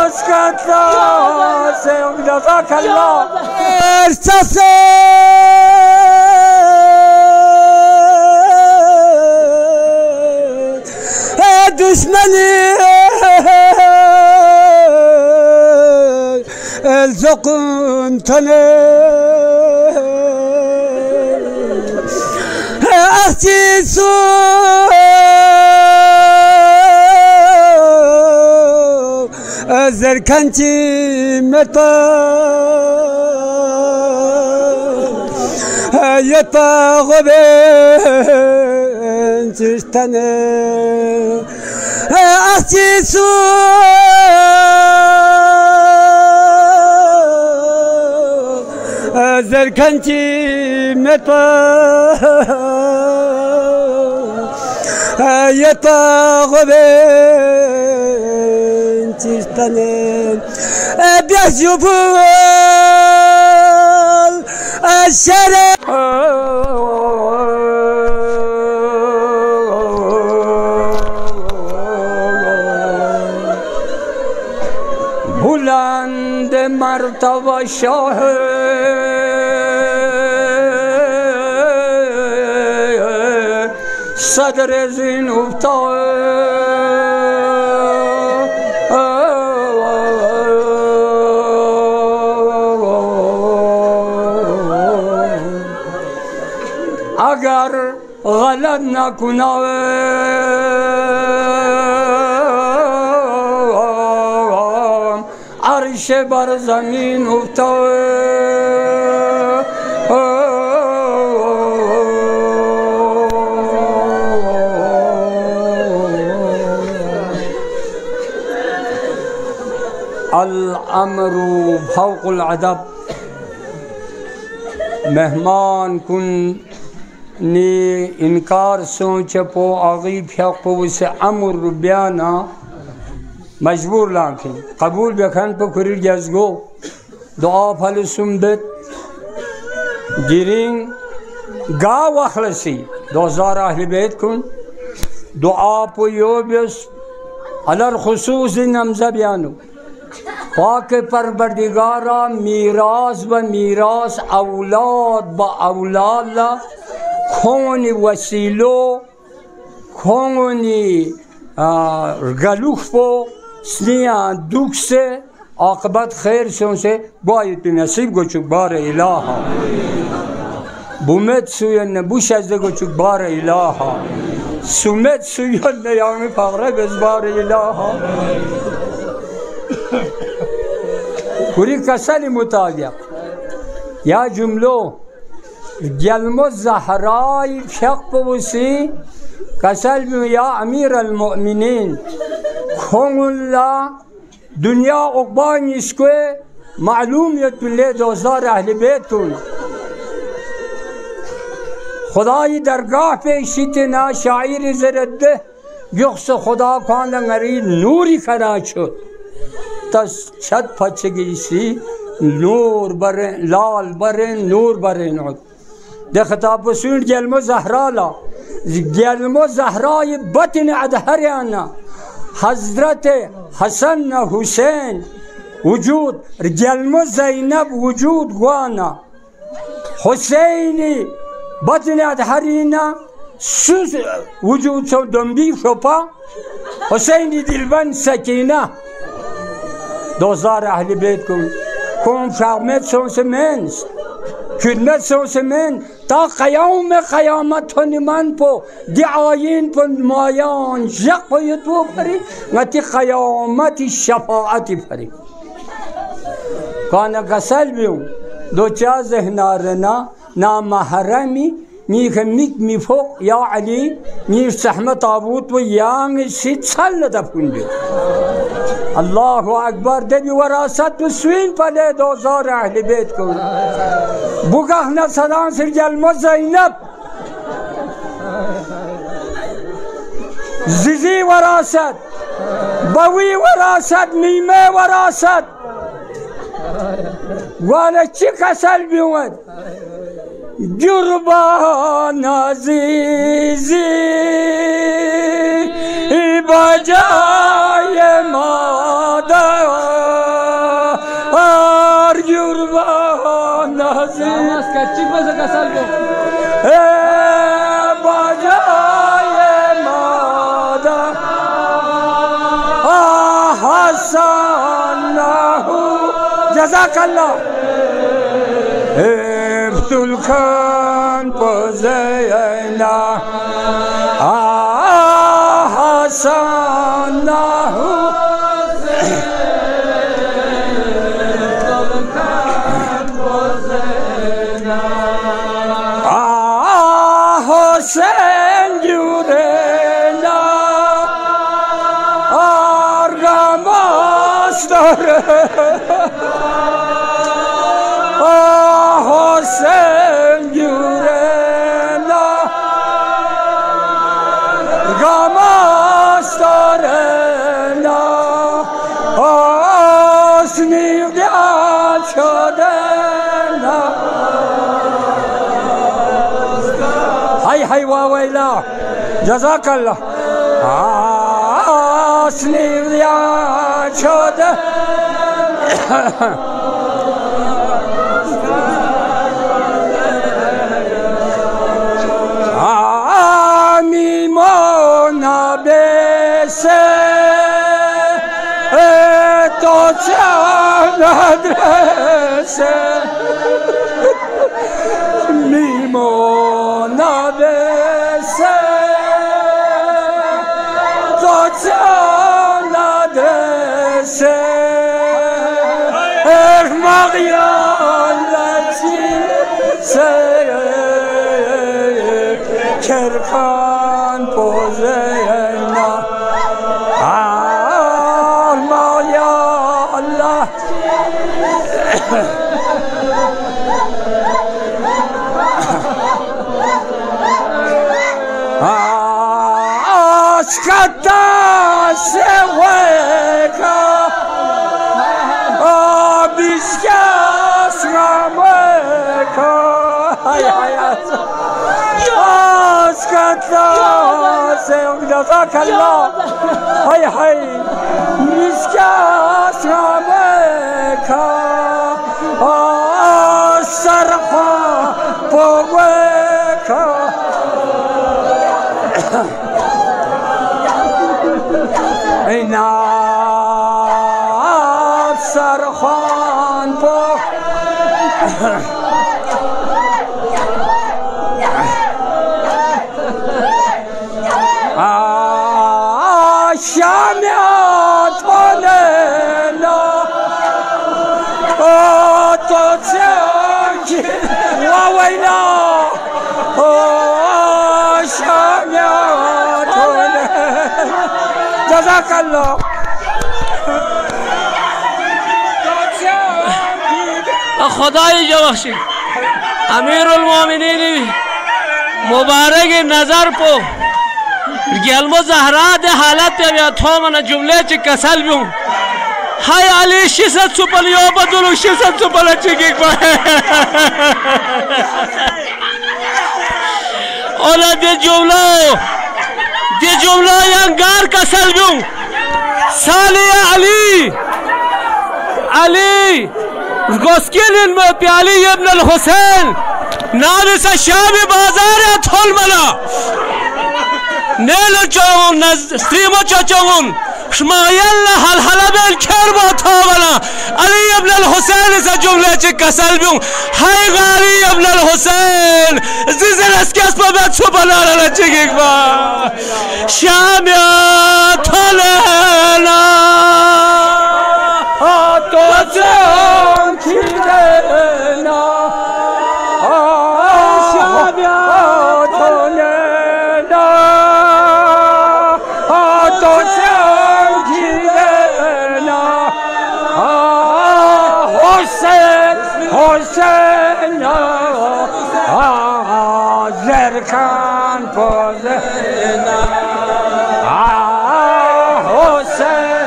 اسكت جزاك الله. دشمني الزقنتني احكي سوء زركنتي متى يطاغبين تشتني احكي سوء زركنتي متى يطاغبين تشتني بيشوفوا الشرع بلند مرتبه شاه صدر زین اگر غلط نکنم عرش بر زمین افتاد الامر فوق الادب مهمان کن نی انکار سوچ پو آغی فیق پو سے امر بیانا مجبور لکن قبول بکن پو کریر جزگو دعا پل سمبت گیرین گا وخلصی 2000 اهل بیت کن دعا پو یوبیس علر خصوص نمزه بیانو پاک پروردگارا میراث و میراث اولاد با اولاد کونی وسیلو کونی گلوخو سنیا دوکسه عاقبت خیر شونسه باید نصیب گوچک بار الها بومت سویان نبوش از گوچک بار الها سومت سویان نیامی فقره بز بار الها کوری کسلی مطابق یا جملو جلم زهرای فق بوسی کسل بیو یا امیر المؤمنین کن الله دنیا اقبان اسکوه معلومیت لی 2000 اهل بیتون خدای درگاه پیشیتنا شاعر زرده یخص خدا کاندن غری نوری فرا شد تس چد پچگیسی نور برن لال برن نور برن عد ده خطاب بسون جلمو زهرالا جلمو زهرای بطن ادهریانا حضرت حسن حسین وجود جلمو زینب وجود گوانا حسینی بطن ادهرینا سوز وجود سو دنبی شپا حسینی دلبن سکینه 2000 اهل بیت کن فرمت سونس منز خدمت سونس من تا قیامت تونی من پو دی آیین پو مایان جق پو تو پری نتی قیامت شفاعتی پری کانا کسل بیو دو چا ذهنارنا نامحرمی میخمیک میفوق یا علی میش سحمه تابوت و یانگ سید سال دفن بیو الله اکبر دبی وراثت و سوین پله 2000 اهل بیت کن بگاه نصران سر جلمو زینب زیزی وراثت بوی وراثت نیمه وراثت وانا چی کسل بیومد جربان عزیزی بجای کسل گو بجای مادر حسن جزاک الله ابتل کن پزینا حسن حسین جورنا آرگاماس داره حسین جورنا آرگاماس داره آسنی دیاد شده هاي وويلا جزاك الله سنير يا شوده ميمونا بسه تو مدرسه ميمونا بسه تو مدرسه مغيالتي کرکان پوزینا مایا الله Aşkata seveka Abişkas rameka Hay hayat Aşkata seveka Jazakallah Hay hay Abişkas rameka Sarfa poveka اینا سرخان پو شامیات بانینا تو چنگی و وینا شامیات بانینا جزاک الله خدای جو بخشی امیر المومنین مبارک نظر پو گلمو زهرا ده حالت یا تو من جمله چی کسل بیون های علی 600 سوپل یا بدلو 600 سوپل چی با اولا ده جمله ینگار کسل بیون سالی علی گسکیلین پیالی ابن الحسین نابس شام بازار اتحل ملا نیلو چاون استریمو چاچون شمایل حل بیل کربا تاولا علی ابن الحسین سا جمله چه کسل بیون های غاری ابن الحسین زیزر اسکیس پا بیت سو بلالا چگیگ با شامیات حلینا تو چون کیدنا شامیات حلینا تو چون کیدنا حسین زرکان پوزینا حسین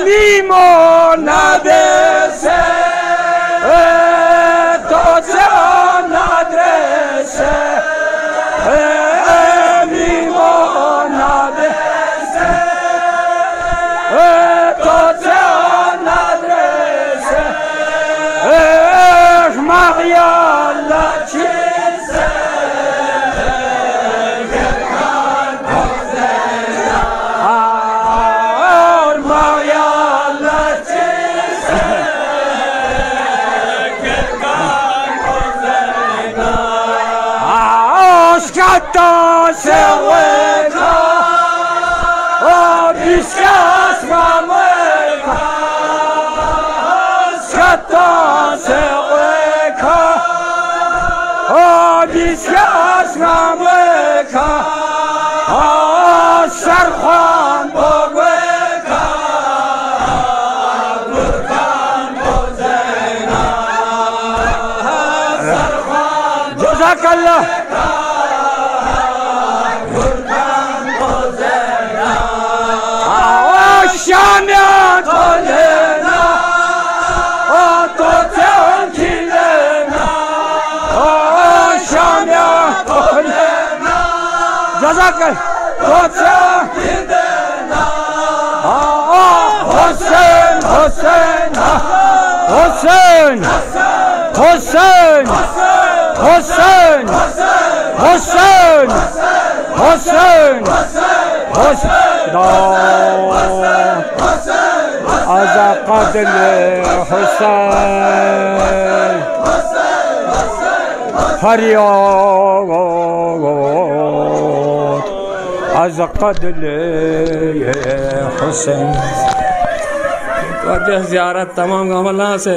میمونه بسه تو جان ندرسه میمونه بسه حتى سويك بسياس غامك حتى سويك بسياس غامك سرخان بوك بركان بوزينا سرخان جزاك الله شاميات لنا توتين كلنا شاميات لنا جزاك توتين كلنا حسين حسين حسين حسين حسين حسين حسين حسين از قتل حسین فریاد از قتل حسین وجہ زیارت تمام گاملہ سے